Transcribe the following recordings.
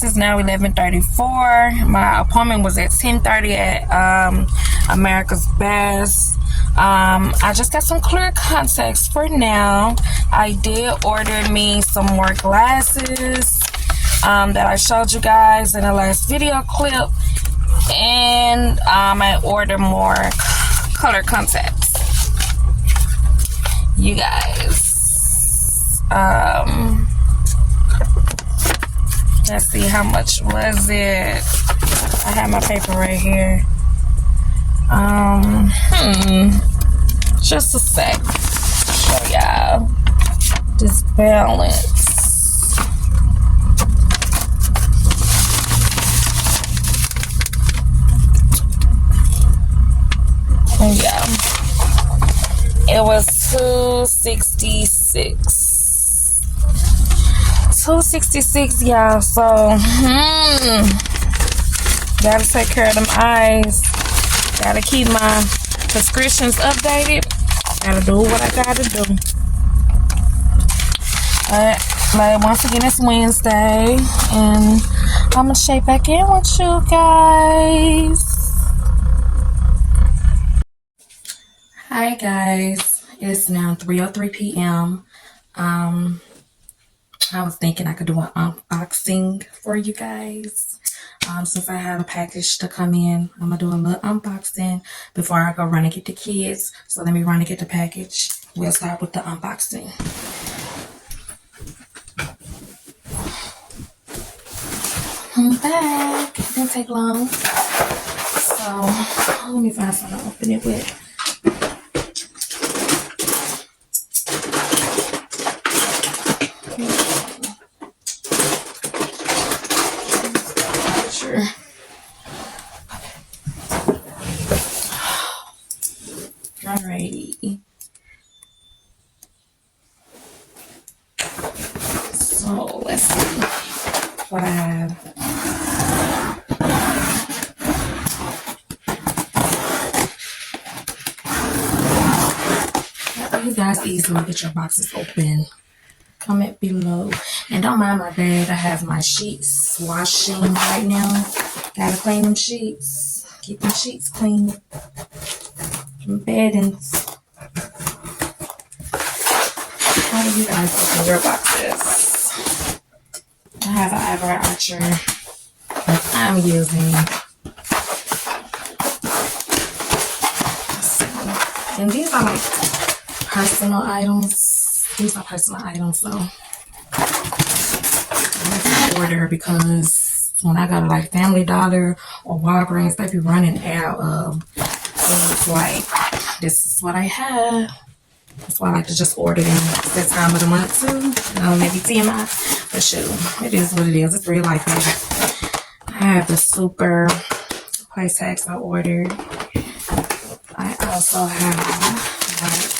This is now 11:34. My appointment was at 10:30 at America's Best. I just got some clear contacts for now. I did order me some more glasses that I showed you guys in the last video clip. And I ordered more color contacts. You guys. Let's see, how much was it? I have my paper right here. Just a sec. Show y'all this balance. Yeah, it was $266, y'all. So gotta take care of them eyes, gotta keep my prescriptions updated, gotta do what I gotta do. Like once again, it's Wednesday and I'm gonna check back in with you guys. Hi guys, it's now 3:03 p.m. I was thinking I could do an unboxing for you guys. Since I have a package to come in, I'm gonna do a little unboxing before I go run and get the kids. So let me run and get the package. We'll start with the unboxing. I'm back. It didn't take long. So let me find something to open it with. Alrighty. So let's see what I have. You guys easily get your boxes open. Comment below. And don't mind my bed. I have my sheets washing right now. Gotta clean them sheets. Keep them sheets clean. Beddings. How do you guys open your boxes? I have an eyebrow archer that I'm using. And these are like personal items. These are personal items, so I have to order because when I go to like Family Dollar or Walgreens, they be running out of things like this is what I have. That's why I like to just order them at this time of the month too. Maybe TMI, but shoot, it is what it is. It's real life, baby. I have the super price tags I ordered. I also have whites.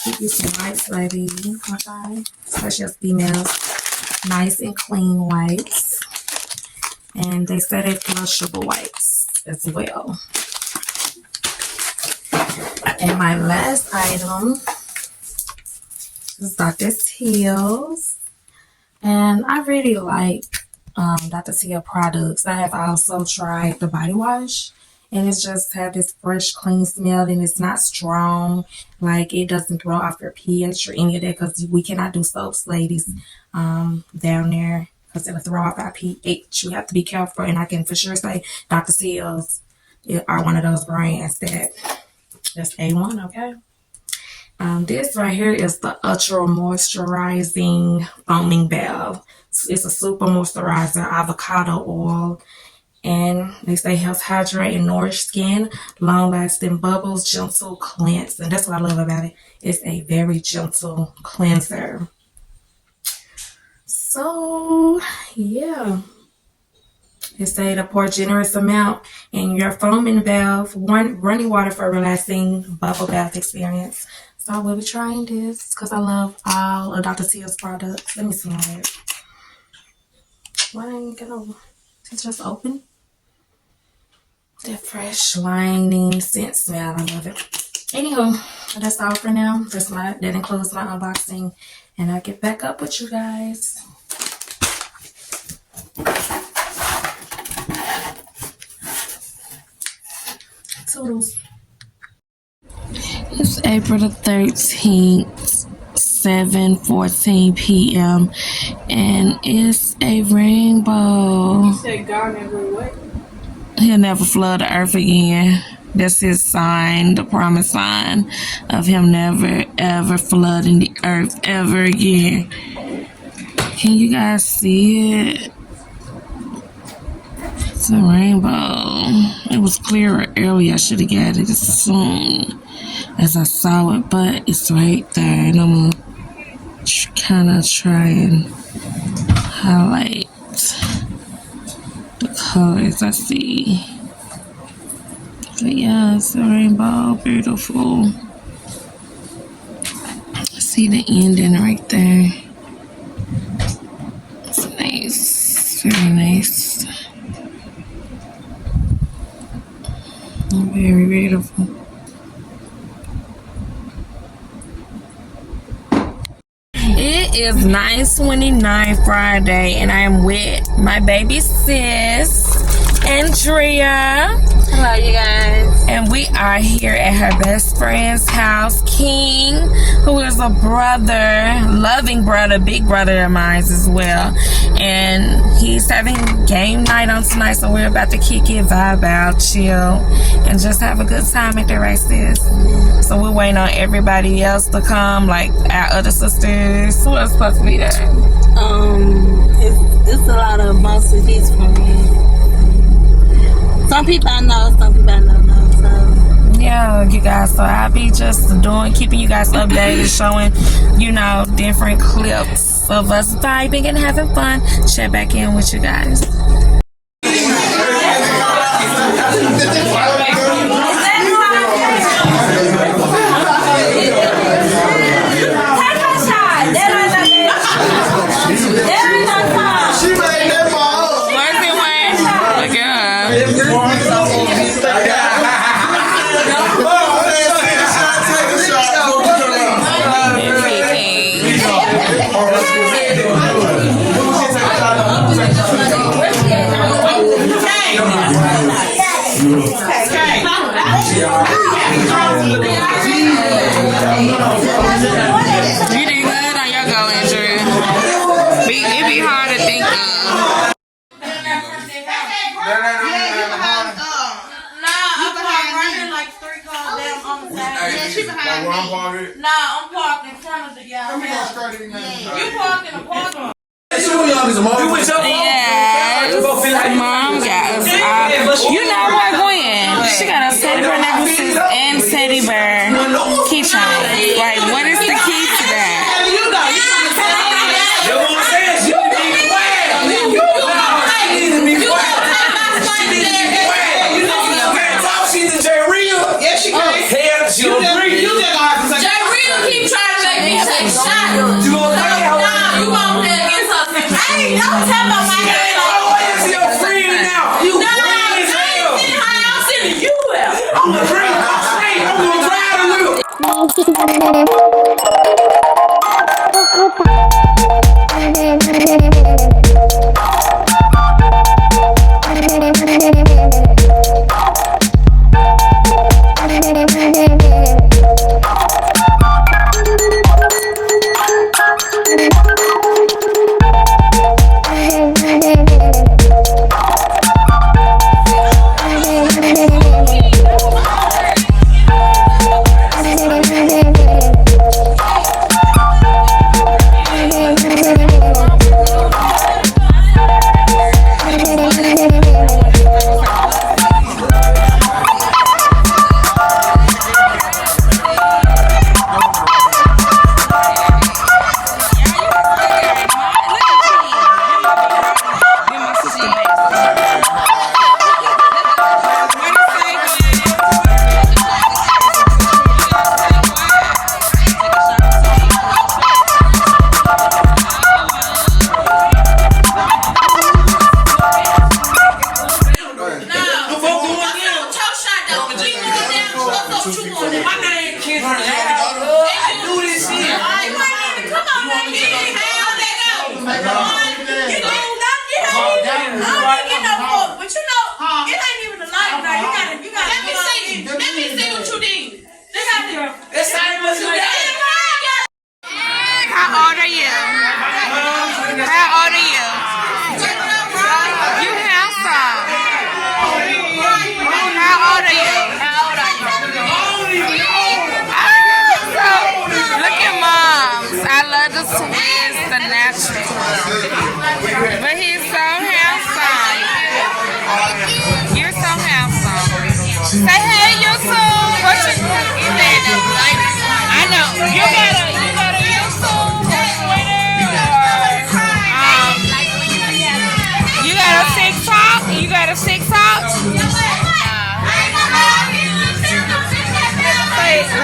Keep you some whites, baby. Okay, especially as females, nice and clean whites, and they said they flushable whites as well. And my last item is Dr. Teal's. And I really like Dr. Teal products. I have also tried the body wash. And it's just have this fresh, clean smell. And it's not strong. Like, it doesn't throw off your pH or any of that. Because we cannot do soaps, ladies, down there. Because it'll throw off our pH. We have to be careful. And I can for sure say Dr. Teal's are one of those brands that's A1, okay? This right here is the Ultra Moisturizing Foaming Bath. It's a super moisturizer, avocado oil. And they say helps hydrate and nourish skin, long-lasting bubbles, gentle cleanse. And that's what I love about it. It's a very gentle cleanser. So, yeah. They say to pour generous amount in your foaming bath, running water for a relaxing bubble bath experience. So I will be trying this because I love all of Dr. Teal's products. Let me smell it. Why ain't it gonna? It's just open. That fresh lining scent smell. I love it. Anywho, that's all for now. That includes my unboxing, and I'll get back up with you guys. Toodles. It's April the 13th, 7:14 p.m. and it's a rainbow. You said God never what? He'll never flood the earth again. That's his sign, the promised sign of him never ever flooding the earth ever again. Can you guys see it? It's a rainbow. It was clearer earlier. I should have got it as soon as I saw it, but it's right there, and I'm gonna kind of try and highlight the colors I see. But yeah, it's a rainbow, beautiful. See the ending right there. It's nice, very nice, very beautiful. It is 9:29 Friday, and I am with my baby sis, Andrea. Hello, you guys. And we are here at her best friend's house, King, who is a brother, loving brother, big brother of mine as well. And he's having game night on tonight, so we're about to kick it, vibe out, chill, and just have a good time at the races. So we're waiting on everybody else to come, like our other sisters. Who else supposed to be there? It's a lot of bumps and hits for me. Some people I know, some people I don't know. So yeah, you guys. So I'll be just keeping you guys updated, showing, different clips of us vibing and having fun. Check back in with you guys. You did good on your go, Andrew. It be hard to think of. I'm parked in front of the y'all. You parked in the parking lot. Yes, Mom got us. You know what, Gwen? She got us teddy bear necklaces and teddy bear keychains. Like, what is the key to that? Don't tell my man. It's your friend now. You no, I ain't sitting high. I'm sitting you out. I'm a friend. I'm gonna drive the Come on, man. How they go? You do nothing. don't get no fuck, but you know, it ain't even a life now. You gotta. Let me see what you did. That's not even what you did. How old are you? How old are you? You handsome. How old are you? Look at moms. I love the twins, the natural. But he's so handsome. You're so handsome. Say hey, YouTube. What you I know. You got a YouTube or Twitter or you got a TikTok? You got a TikTok?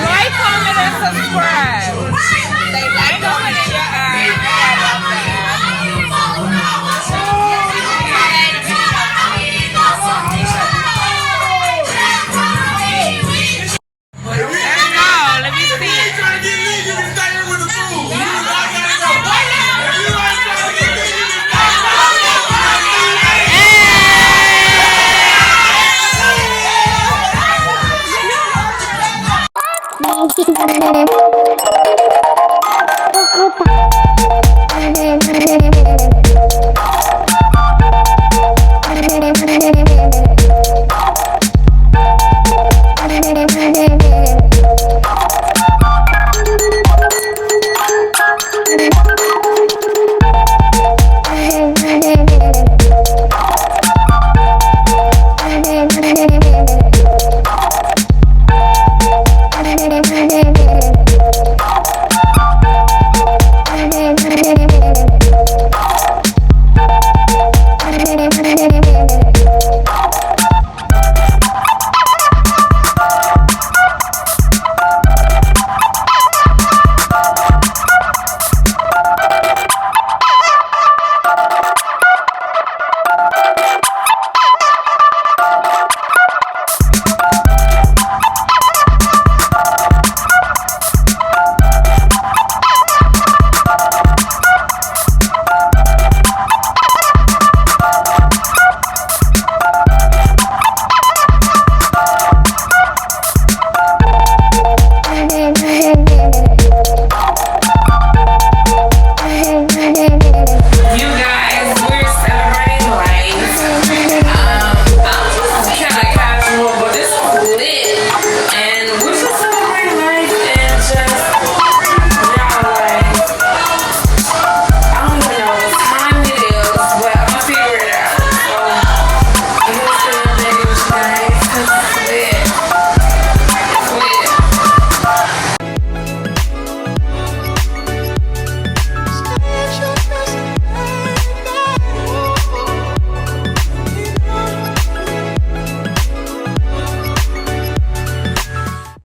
Like, comment, and subscribe. Like, comment, and let me see it. Thank you.